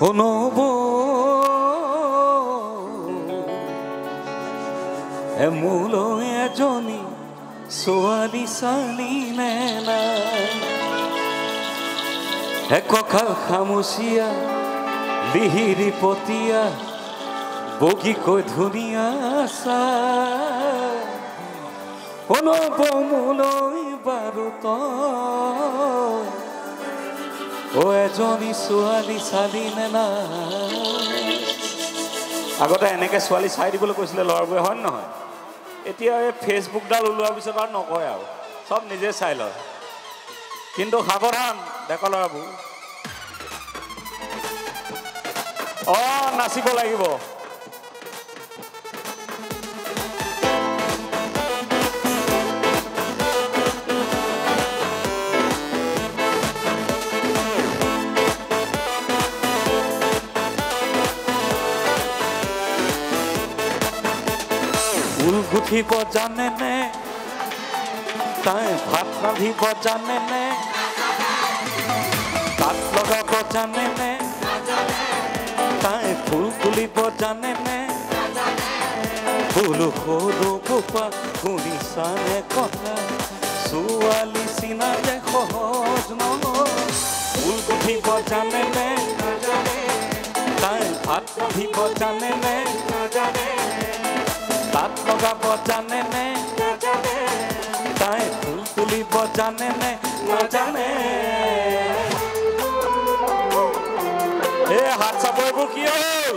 নব এমূল এজনী ছোৱালী চালি নে নাই একঁকাল খামুচিয়া লিহিৰি পতীয়া বগীকৈ ধুনীয়া চাই নব মোলৈ বাৰু তই এজনী ছোৱালী চালি নে নাই আগতে এনেকৈ ছোৱালী চাই দিবলৈ কৈছিলে ল'ৰাবোৰে হয় নহয় এতিয়া এই ফেচবুকডাল ওলোৱাৰ পিছত আৰু নকয় আৰু চব নিজে চাই লয় কিন্তু সাৱধান ডেকা ল'ৰাবোৰ নাচিব লাগিব ফুল গুঠিব জানে নে তাই ভাত ৰান্ধিব জানে নে তাঁত লগাব জানে নে তাই ফুল তুলিব জানে নে ফুল সৰু গোপা শুনিছানে কথা ছোৱালী চিনা যে সহজ নহয় ফুল গুঠিব জানে নে তাই ভাত ৰান্ধিব জানে নে তাঁত লগাব জানে নে তাই ফুল তুলিব জানে নে নাজানে হাত চাব এইবোৰ কি হ'ল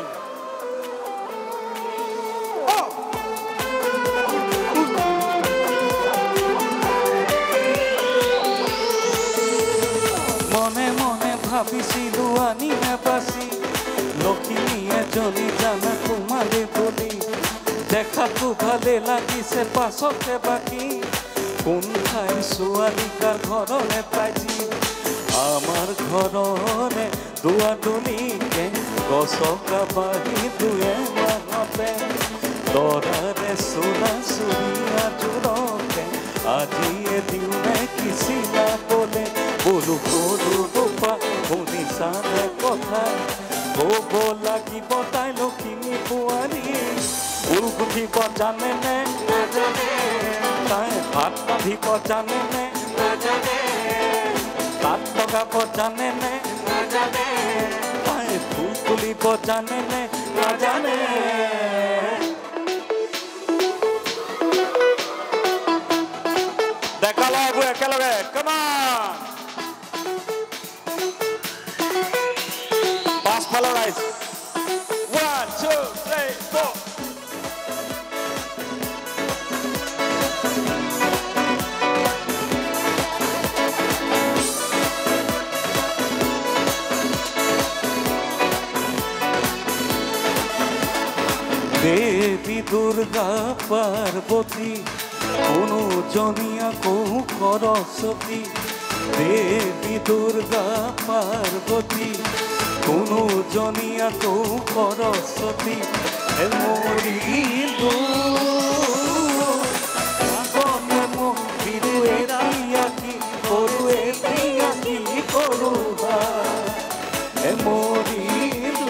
মনে মনে ভাবিছিলো আনিমে বাচি লখিমী এজনী জানা তোমাৰে বুলি দেখাতো ভালে লাগিছে পাছতে বাকী কোন ঠাই ছোৱালী কাৰ ঘৰলে পাইছি আমাৰ ঘৰলে দুৱাদুলিকে গছকা বাঢ়ি দুয়ে মাহতে দৰাৰে চোলা চুৰিয়া জোৰকে আজিয়ে দিওঁনে কিছিলা বোলে বোলো সৰু গোপা শুনিছানে কথা ক'ব লাগিব তাই লখিমী বোৱাৰী ফুল গুঠিব জানে নে তাই ভাত ৰান্ধিব জানে নে তাঁত লগাব জানে নে তাই ফুল তুলিব জানে নে নাজানে ডেকা ল'ৰাবোৰ একেলগে কমান পাছফালৰ ৰাইজ 1 2 3 4 দেবী দুর্গা পার্বতী কোনো জনিয়া কৌ সরস্বতী দেবী দুর্গা পার্বতী কোনো জনিয়া কৌ সরস্বতী মরিল কি করু মরিল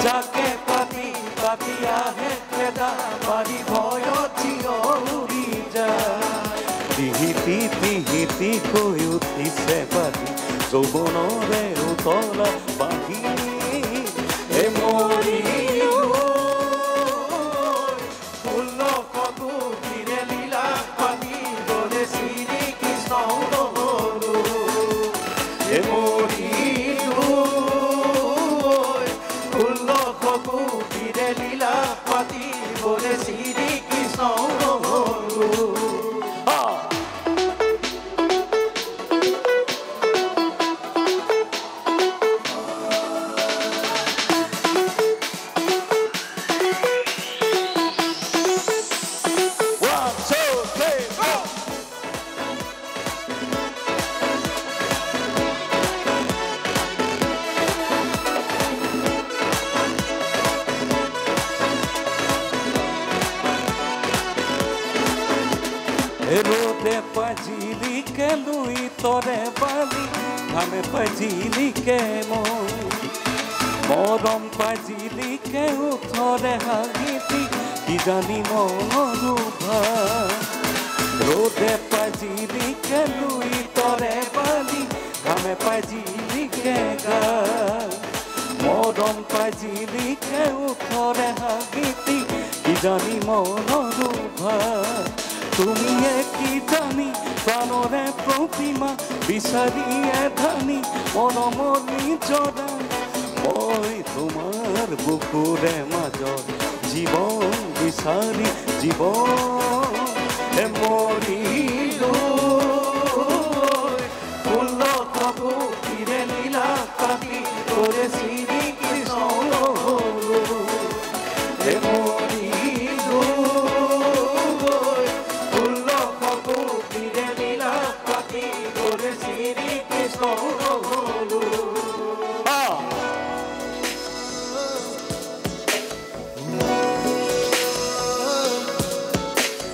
যাকে পাতি পাতিয়া হে খেদা বাড়ি ভয় চির উড়ি যায় তিহিতি তিহিতি কৈ উঠিছে বাড়ি যৌবনৰে উতলা বাঢ়ি মৰি লীলা পাতি দৰে শ্ৰী কৃষ্ণ মৰি লীলা পাতি বলে শ্ৰী কৃষ্ণ ঘামে পাজিলিকে মৰম পাজিলিকে উঠৰে হাঁহিতি কি জানি মনৰুভা ৰ'দে পাজিলিকে লুই তৰে বালি ঘামে পাজিলিকে গা মৰম পাজিলিকে উঠৰে হাঁহিতি কি জানি মনৰুভা তুমিয়ে কি জানি প্ৰাণৰে প্ৰতিমা বিচাৰিয়ে ধানি মৰমৰ নিজৰা মই তোমাৰ বুকুৰে মাজত জীৱন বিচাৰি জীৱন মৰিলো ফুলত বুকুৰে নীলা কাটি কৰে শ্ৰী কৃষ্ণ মৰিলো ফুলত বুকুৰে নীলা কাটি কৰে শ্ৰী কৃষ্ণ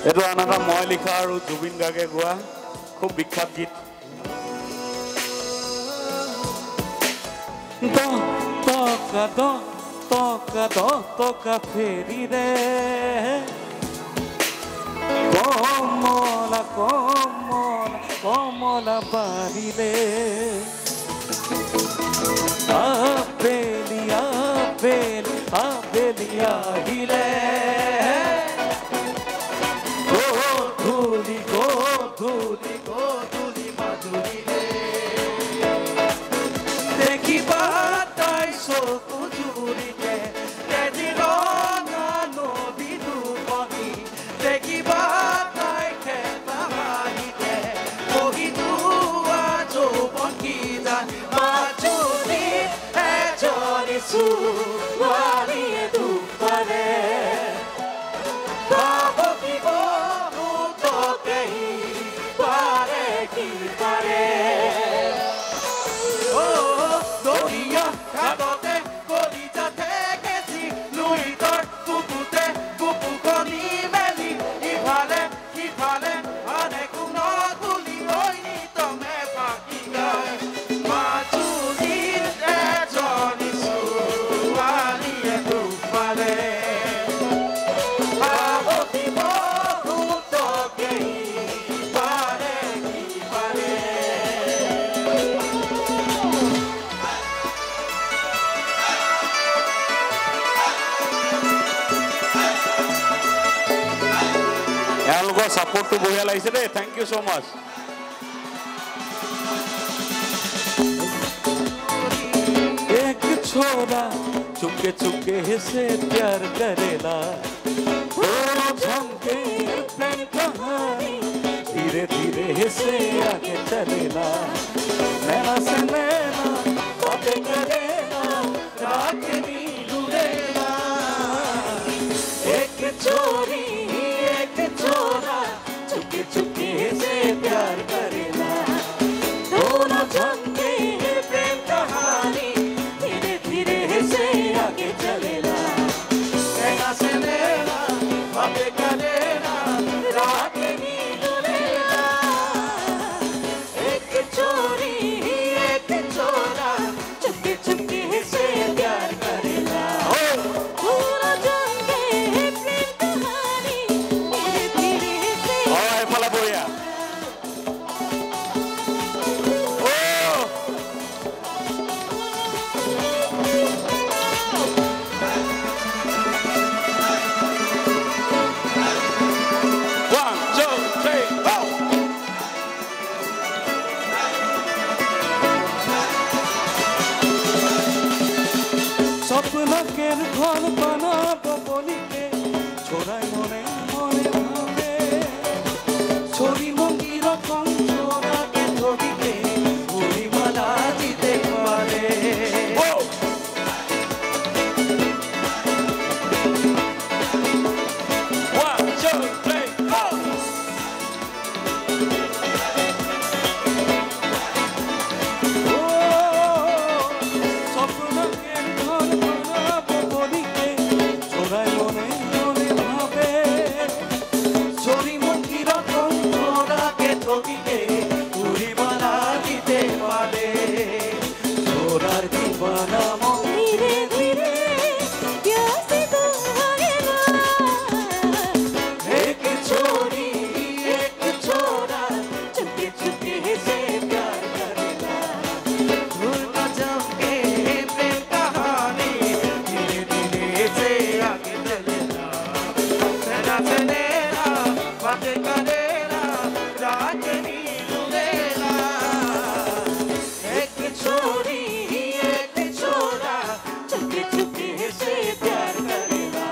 এইটো আন এটা মই লিখা আৰু জুবিন গাৰ্গে গোৱা খুব বিখ্যাত গীত টকা ফেৰিৰে কমলা কমলা কমলা বাঢ়িলে আবেলি আবেলি আবেলি আহিলে গধূলি গধূলি গধূলি মাধুৰীৰে দেখিবা তাই চকু জুৰিতে ৰঙা নদী দুপনি দেখিবা তাই খেলা হাঁহিতে বহি যোৱা যৌৱনী যান মাজুলীত এজনী ছোৱালীয়ে দুপাৰে support to বঢ়িয়া লাগিছে দেই thank you so much एक छोरा चुपके चुपके से प्यार करेला ओ झमके प्रेम कहानी धीरे धीरे से आगे चलेला नैना से नैना बातें करेला रात नींद उड़ेला एक चोरी छोरा चुपके चुपके से प्यार करेला दोनों झमके प्रेम कहानी धीरे धीरे से आगे चलेला नैना से नैना बातें करेला रात नींद उड़ेला एक चोरी एक चोरा चुपके चुपके से प्यार करेला दोनों झमके प्रेम कहानी স্বপ্নকের ঘর বানাবো বলিতে ছোড়াই মনে মনে ভাবে ছড়ি মঙ্গি রকম ছোড়াকে ধরিতে পরিমালা দিতে পারে স্বপ্নকের ঘর বানাবো বলিতে ছোড়াই মনে মনে ভাবে दीवाना धीरे धीरे प्यासे तो आएगा एक छोरी एक छोरा चुपके चुपके से प्यार करेगा भूल न जाओगे प्रेम कहानी धीरे धीरे से आगे चलेगा तेरा तेरा बातें करेगा राजनी लुलेगा एक छोरी एक छोरा चुपके चुपके से प्यार करेगा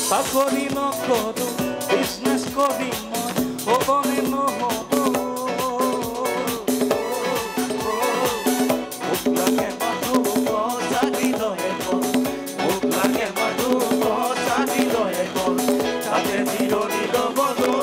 চাকৰি নকৰো বিজনেছ কৰিম মই হ'বনে নহ'ব মোক লাগে মানুহ চাকৰি দহে মোক লাগে মানুহ চাকৰি দহে তাতে জিৰণি ল'বলৈ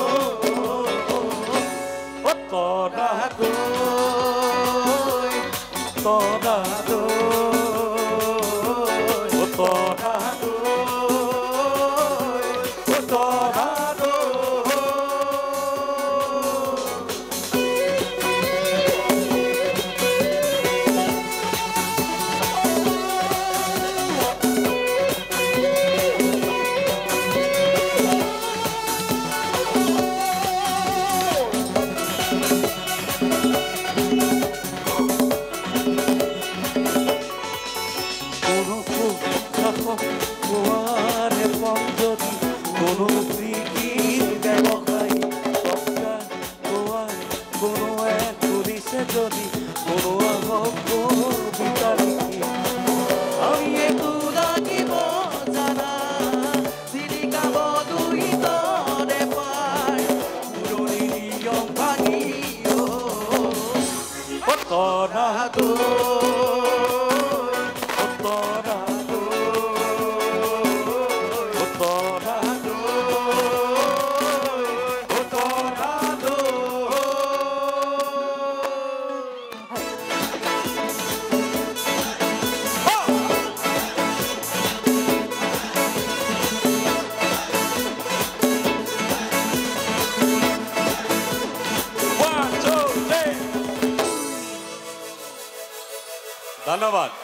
ধন্যবাদ।